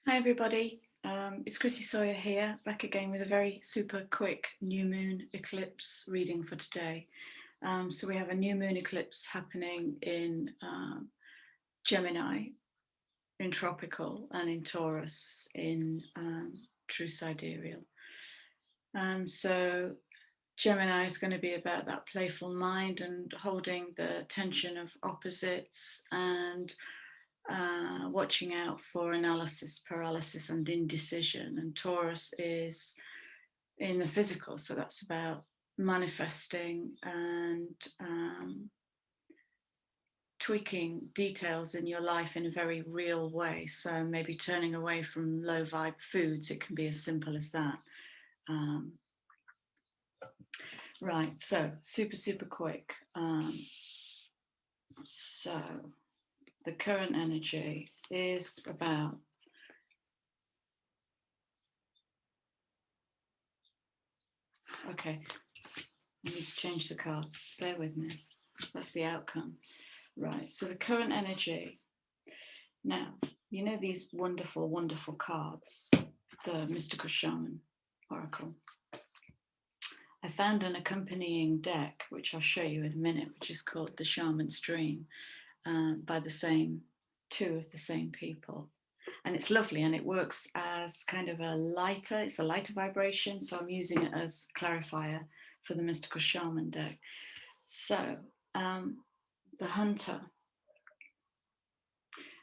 Hi everybody, it's Chrissy Sawyer here, back again with a very super quick new moon eclipse reading for today. So we have a new moon eclipse happening in Gemini, in tropical, and in Taurus, in true sidereal. So Gemini is going to be about that playful mind and holding the tension of opposites and watching out for analysis, paralysis, and indecision. And Taurus is in the physical, so that's about manifesting and tweaking details in your life in a very real way. So maybe turning away from low vibe foods, it can be as simple as that. Right, so super quick. So the current energy is about okay, I need to change the cards. Bear with me. That's the outcome. Right. So the current energy. Now, you know these wonderful, wonderful cards, the Mystical Shaman Oracle. I found an accompanying deck, which I'll show you in a minute, which is called the Shaman's Dream, by two of the same people. And it's lovely, and it works as kind of it's a lighter vibration. So I'm using it as clarifier for the Mystical Shaman deck. So the Hunter.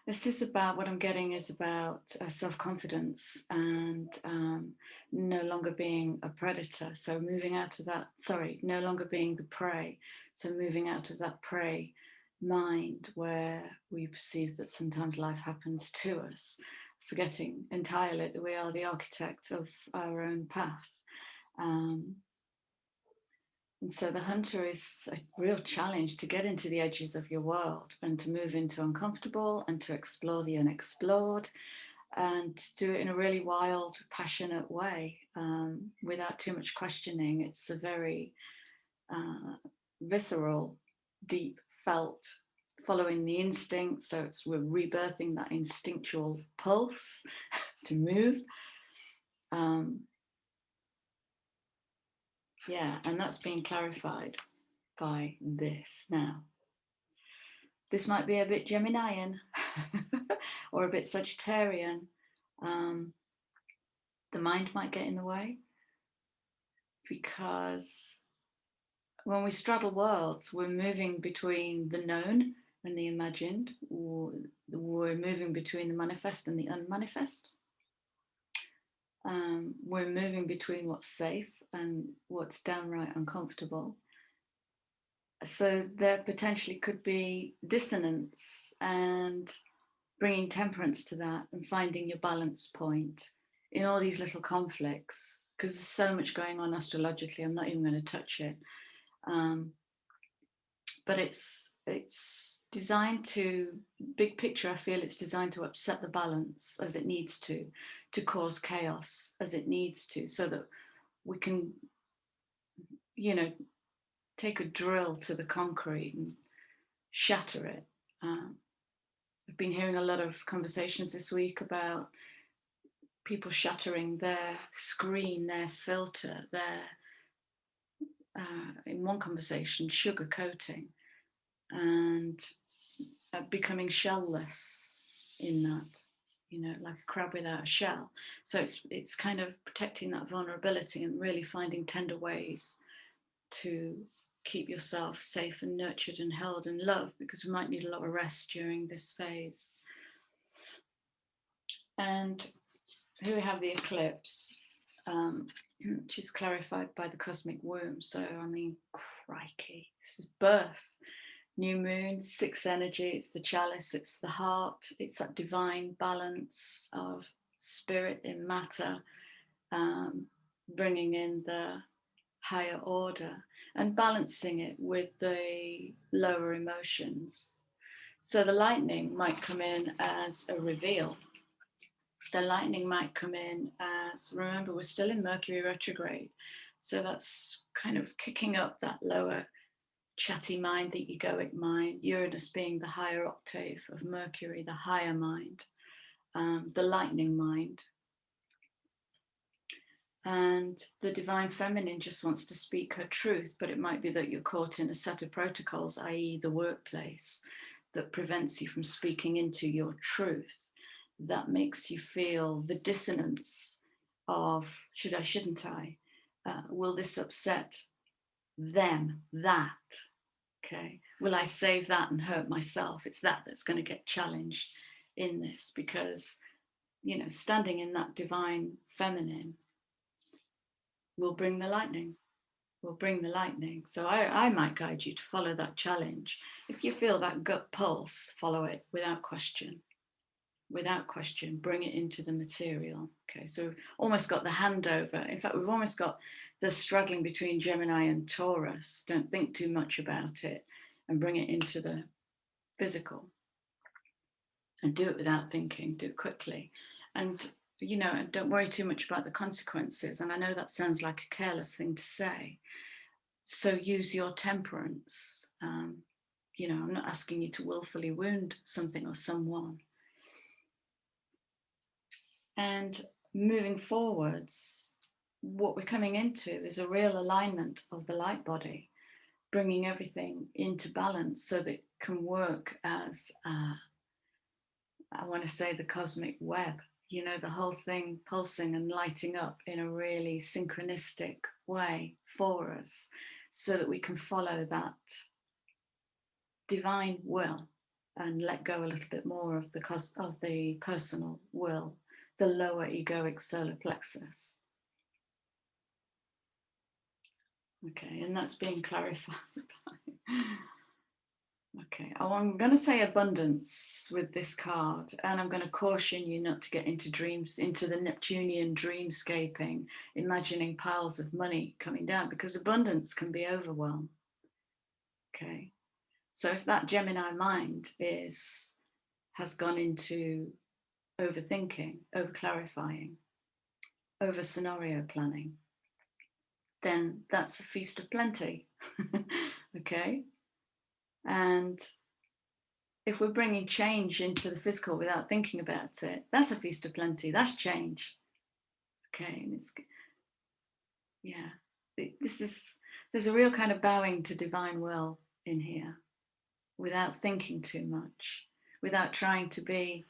This is about what I'm getting is about self-confidence and no longer being a predator. So moving out of that, no longer being the prey. So moving out of that prey mind where we perceive that sometimes life happens to us, forgetting entirely that we are the architect of our own path. And so the hunter is a real challenge to get into the edges of your world and to move into uncomfortable and to explore the unexplored and to do it in a really wild, passionate way without too much questioning. It's a very visceral, deep felt, following the instinct. So we're rebirthing that instinctual pulse to move. Yeah, and that's being clarified by this now. This might be a bit Geminian or a bit Sagittarian. The mind might get in the way because when we straddle worlds, we're moving between the known and the imagined, or we're moving between the manifest and the unmanifest. We're moving between what's safe and what's downright uncomfortable. So there potentially could be dissonance and bringing temperance to that and finding your balance point in all these little conflicts, because there's so much going on astrologically. I'm not even going to touch it. But it's designed to, big picture, I feel it's designed to upset the balance as it needs to cause chaos as it needs to, so that we can, take a drill to the concrete and shatter it. I've been hearing a lot of conversations this week about people shattering their screen, their filter, in one conversation, sugar coating, and becoming shellless in that, like a crab without a shell. So it's kind of protecting that vulnerability and really finding tender ways to keep yourself safe and nurtured and held and loved, because we might need a lot of rest during this phase. And here we have the eclipse, which is clarified by the cosmic womb. So, I mean, crikey, this is birth. New moon, 6 energy, it's the chalice, it's the heart, it's that divine balance of spirit in matter, bringing in the higher order and balancing it with the lower emotions. So the lightning might come in as a reveal. The lightning might come in as, remember, we're still in Mercury retrograde. So that's kind of kicking up that lower chatty mind, the egoic mind, Uranus being the higher octave of Mercury, the higher mind. the lightning mind. And the divine feminine just wants to speak her truth, but it might be that you're caught in a set of protocols, i.e. the workplace, that prevents you from speaking into your truth. That makes you feel the dissonance of, should I, shouldn't I? Will this upset them, that? Okay. Will I save that and hurt myself? It's that that's going to get challenged in this, because, you know, standing in that divine feminine will bring the lightning. Will bring the lightning. So I might guide you to follow that challenge. If you feel that gut pulse, follow it without question. Without question, bring it into the material. Okay, so we've almost got the handover. In fact, we've almost got the struggling between Gemini and Taurus. Don't think too much about it and bring it into the physical. And do it without thinking, do it quickly. And, you know, and don't worry too much about the consequences. And I know that sounds like a careless thing to say. So use your temperance. You know, I'm not asking you to willfully wound something or someone. And moving forwards, what we're coming into is a real alignment of the light body, bringing everything into balance so that it can work as, I want to say, the cosmic web, you know, the whole thing pulsing and lighting up in a really synchronistic way for us, so that we can follow that divine will and let go a little bit more of the personal will, the lower egoic solar plexus. Okay, and that's being clarified. Okay, oh, I'm going to say abundance with this card, and I'm going to caution you not to get into dreams, into the Neptunian dreamscaping, imagining piles of money coming down, because abundance can be overwhelm. Okay, so if that Gemini mind has gone into overthinking, over clarifying, over scenario planning, then that's a feast of plenty. Okay, and if we're bringing change into the physical without thinking about it, that's a feast of plenty. That's change. Okay, and there's a real kind of bowing to divine will in here, without thinking too much, without trying to be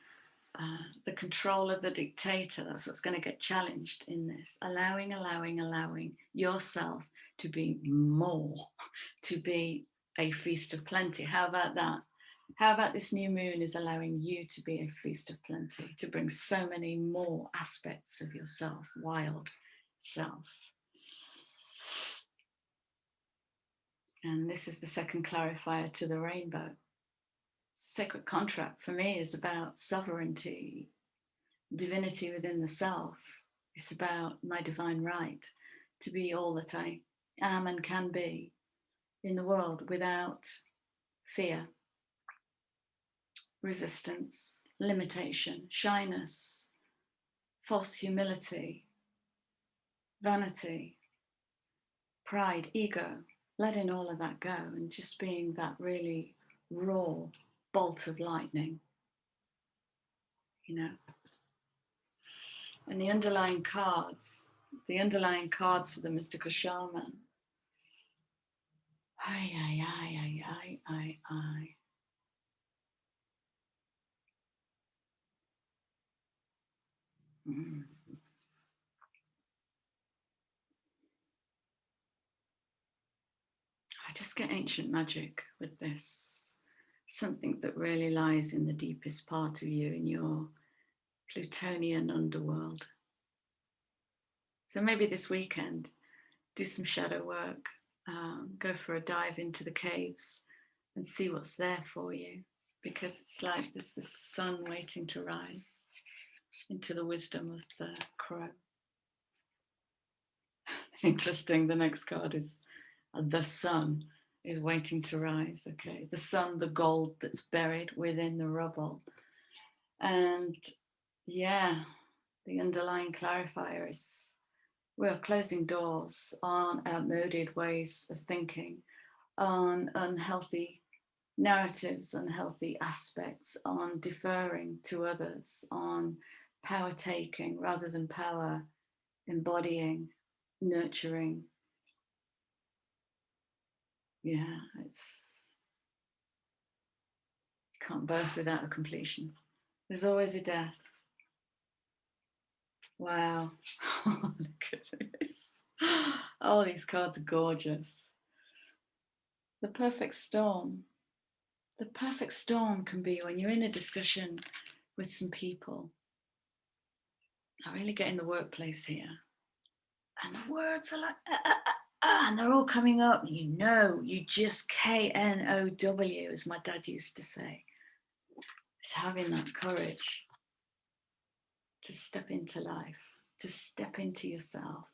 the controller, the dictator. That's what's going to get challenged in this. Allowing yourself to be more, to be a feast of plenty. How about that? How about this new moon is allowing you to be a feast of plenty, to bring so many more aspects of yourself, wild self. And this is the second clarifier to the rainbow. Sacred contract for me is about sovereignty, divinity within the self. It's about my divine right to be all that I am and can be in the world without fear, resistance, limitation, shyness, false humility, vanity, pride, ego. Letting all of that go and just being that really raw bolt of lightning, you know. And the underlying cards for the mystical shaman. Mm. I just get ancient magic with this. Something that really lies in the deepest part of you, in your Plutonian underworld. So maybe this weekend, do some shadow work, go for a dive into the caves and see what's there for you, because it's like there's this sun waiting to rise into the wisdom of the crow. Interesting, the next card is the sun is waiting to rise. Okay, the sun, the gold that's buried within the rubble. And yeah, the underlying clarifier is we're closing doors on outmoded ways of thinking, on unhealthy narratives, unhealthy aspects, on deferring to others, on power taking rather than power embodying, nurturing. Yeah, it's, you can't birth without a completion. There's always a death. Wow. Look at this. Oh, these cards are gorgeous. The perfect storm. The perfect storm can be when you're in a discussion with some people. I really get in the workplace here. And the words are like, and they're all coming up. You know, you just KNOW, as my dad used to say. It's having that courage to step into life, to step into yourself.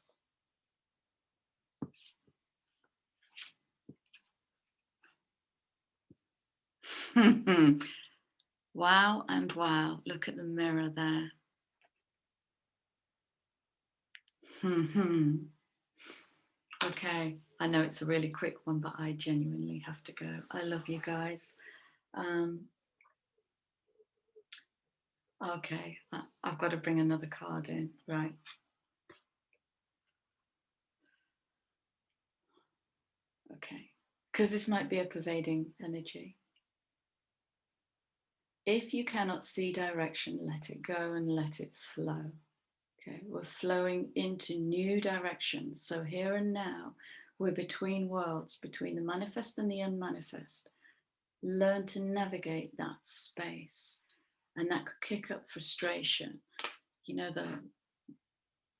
Wow and wow. Look at the mirror there. Okay, I know it's a really quick one, but I genuinely have to go. I love you guys. Okay, I've got to bring another card in, right? Okay, because this might be a pervading energy. If you cannot see direction, let it go and let it flow. Okay, we're flowing into new directions. So here and now, we're between worlds, between the manifest and the unmanifest. Learn to navigate that space. And that could kick up frustration. You know,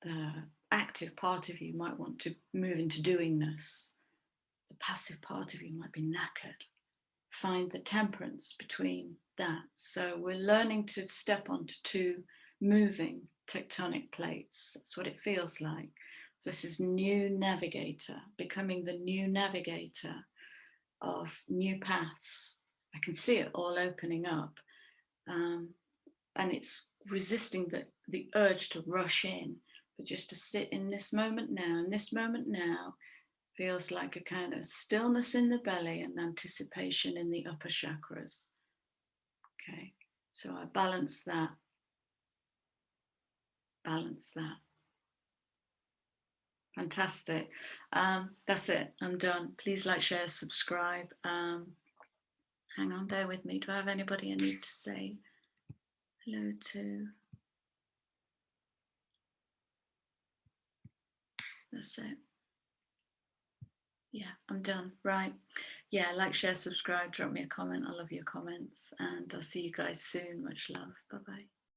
the active part of you might want to move into doingness. The passive part of you might be knackered. Find the temperance between that. So we're learning to step onto two moving tectonic plates. That's what it feels like. This is new navigator, becoming the new navigator of new paths. I can see it all opening up. And it's resisting the urge to rush in, but just to sit in this moment now. And this moment now feels like a kind of stillness in the belly and anticipation in the upper chakras. Okay, so I balance that. Balance that. Fantastic. That's it. I'm done. Please like, share, subscribe. Hang on, bear with me. Do I have anybody I need to say hello to? That's it. Yeah, I'm done. Right. Yeah, like, share, subscribe, drop me a comment. I love your comments, and I'll see you guys soon. Much love. Bye-bye.